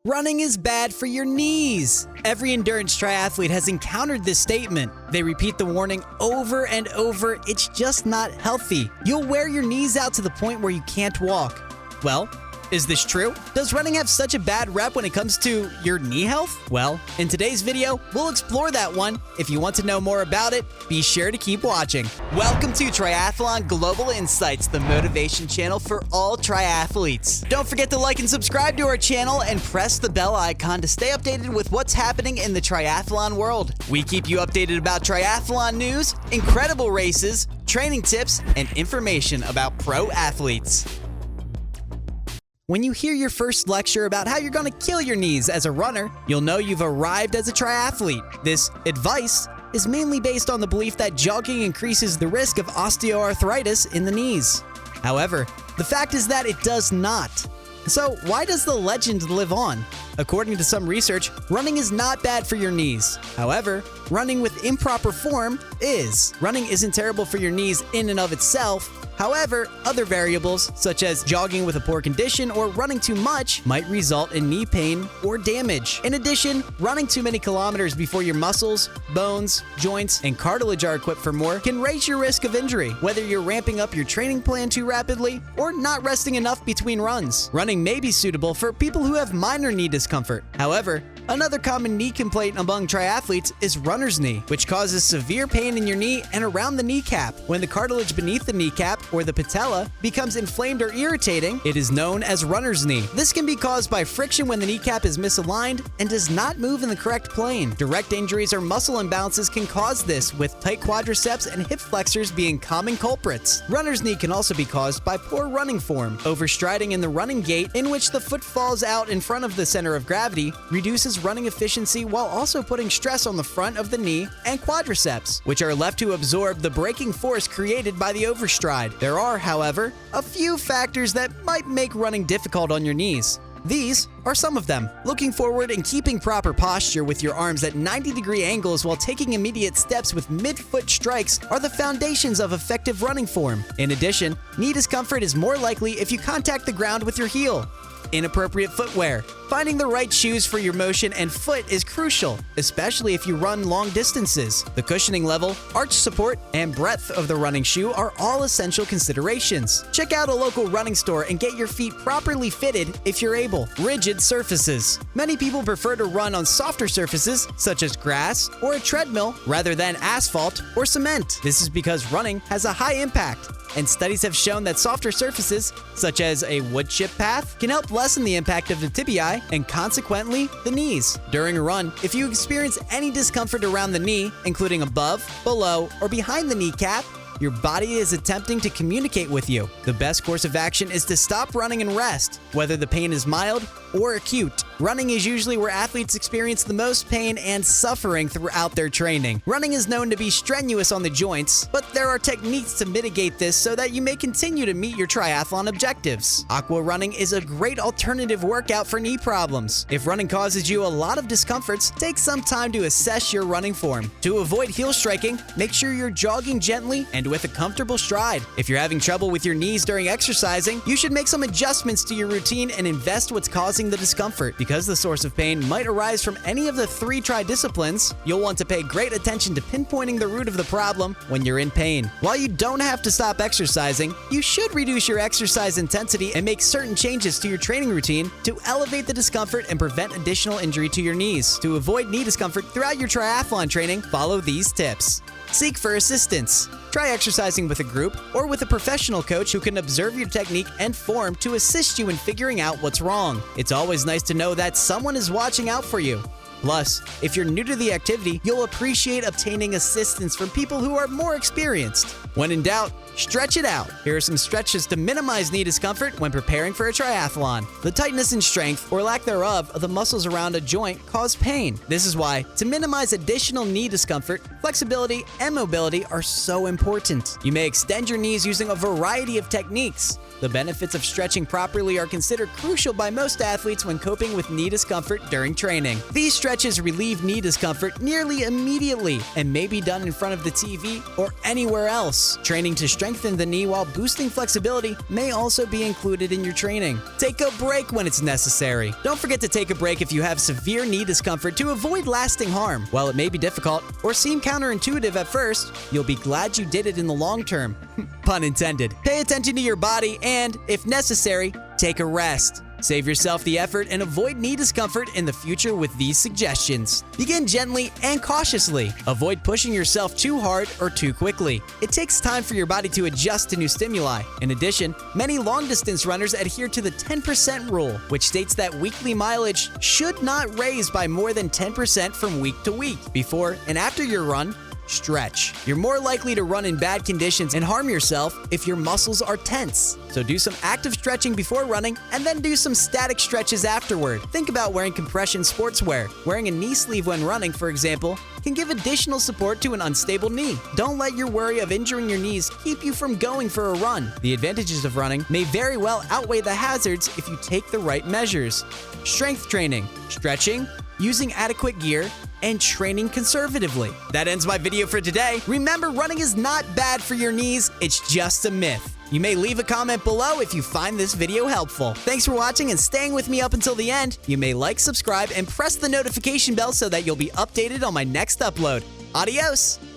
running is bad for your knees. Every endurance triathlete has encountered this statement. They repeat the warning over and over, it's just not healthy. You'll wear your knees out to the point where you can't walk. Well, is this true? Does running have such a bad rep when it comes to your knee health? Well, in today's video, we'll explore that one. If you want to know more about it, be sure to keep watching. Welcome to Triathlon Global Insights, the motivation channel for all triathletes. Don't forget to like and subscribe to our channel and press the bell icon to stay updated with what's happening in the triathlon world. We keep you updated about triathlon news, incredible races, training tips, and information about pro athletes. When you hear your first lecture about how you're going to kill your knees as a runner, you'll know you've arrived as a triathlete. This advice is mainly based on the belief that jogging increases the risk of osteoarthritis in the knees. However, the fact is that it does not. So why does the legend live on? According to some research, running is not bad for your knees. However, running with improper form is. Running isn't terrible for your knees in and of itself. However, other variables, such as jogging with a poor condition or running too much, might result in knee pain or damage. In addition, running too many kilometers before your muscles, bones, joints, and cartilage are equipped for more can raise your risk of injury, whether you're ramping up your training plan too rapidly or not resting enough between runs. Running may be suitable for people who have minor knee discomfort. However, another common knee complaint among triathletes is runner's knee, which causes severe pain in your knee and around the kneecap. When the cartilage beneath the kneecap, or the patella, becomes inflamed or irritating, it is known as runner's knee. This can be caused by friction when the kneecap is misaligned and does not move in the correct plane. Direct injuries or muscle imbalances can cause this, with tight quadriceps and hip flexors being common culprits. Runner's knee can also be caused by poor running form. Overstriding in the running gait, in which the foot falls out in front of the center of gravity, reduces running efficiency while also putting stress on the front of the knee and quadriceps, which are left to absorb the braking force created by the overstride. There are, however, a few factors that might make running difficult on your knees. These are some of them. Looking forward and keeping proper posture with your arms at 90-degree angles while taking immediate steps with mid-foot strikes are the foundations of effective running form. In addition, knee discomfort is more likely if you contact the ground with your heel. Inappropriate footwear. Finding the right shoes for your motion and foot is crucial, especially if you run long distances. The cushioning level, arch support, and breadth of the running shoe are all essential considerations. Check out a local running store and get your feet properly fitted if you're able. Rigid surfaces. Many people prefer to run on softer surfaces, such as grass or a treadmill, rather than asphalt or cement. This is because running has a high impact, and studies have shown that softer surfaces, such as a wood chip path, can help lessen the impact of the tibiae and consequently the knees. During a run, if you experience any discomfort around the knee, including above, below, or behind the kneecap, your body is attempting to communicate with you. The best course of action is to stop running and rest, whether the pain is mild or acute. Running is usually where athletes experience the most pain and suffering throughout their training. Running is known to be strenuous on the joints, but there are techniques to mitigate this so that you may continue to meet your triathlon objectives. Aqua running is a great alternative workout for knee problems. If running causes you a lot of discomforts, take some time to assess your running form. To avoid heel striking, make sure you're jogging gently and with a comfortable stride. If you're having trouble with your knees during exercising, you should make some adjustments to your routine and invest what's causing the discomfort. Because the source of pain might arise from any of the three tri-disciplines, you'll want to pay great attention to pinpointing the root of the problem when you're in pain. While you don't have to stop exercising, you should reduce your exercise intensity and make certain changes to your training routine to elevate the discomfort and prevent additional injury to your knees. To avoid knee discomfort throughout your triathlon training, follow these tips. Seek for assistance. Try exercising with a group or with a professional coach who can observe your technique and form to assist you in figuring out what's wrong. It's always nice to know that someone is watching out for you. Plus, if you're new to the activity, you'll appreciate obtaining assistance from people who are more experienced. When in doubt, stretch it out. Here are some stretches to minimize knee discomfort when preparing for a triathlon. The tightness and strength, or lack thereof, of the muscles around a joint cause pain. This is why, to minimize additional knee discomfort, flexibility and mobility are so important. You may extend your knees using a variety of techniques. The benefits of stretching properly are considered crucial by most athletes when coping with knee discomfort during training. These stretches relieve knee discomfort nearly immediately and may be done in front of the TV or anywhere else. Training to strengthen strengthen the knee while boosting flexibility may also be included in your training. Take a break when it's necessary. Don't forget to take a break if you have severe knee discomfort to avoid lasting harm. While it may be difficult or seem counterintuitive at first, you'll be glad you did it in the long term. Pun intended. Pay attention to your body and, if necessary, take a rest. Save yourself the effort and avoid knee discomfort in the future with these suggestions. Begin gently and cautiously. Avoid pushing yourself too hard or too quickly. It takes time for your body to adjust to new stimuli. In addition, many long-distance runners adhere to the 10% rule, which states that weekly mileage should not raise by more than 10% from week to week. Before and after your run, stretch. You're more likely to run in bad conditions and harm yourself if your muscles are tense. So do some active stretching before running and then do some static stretches afterward. Think about wearing compression sportswear. Wearing a knee sleeve when running, for example, can give additional support to an unstable knee. Don't let your worry of injuring your knees keep you from going for a run. The advantages of running may very well outweigh the hazards if you take the right measures. Strength training, stretching, using adequate gear, and training conservatively. That ends my video for today. Remember, running is not bad for your knees, it's just a myth. You may leave a comment below if you find this video helpful. Thanks for watching and staying with me up until the end. You may like, subscribe, and press the notification bell so that you'll be updated on my next upload. Adios!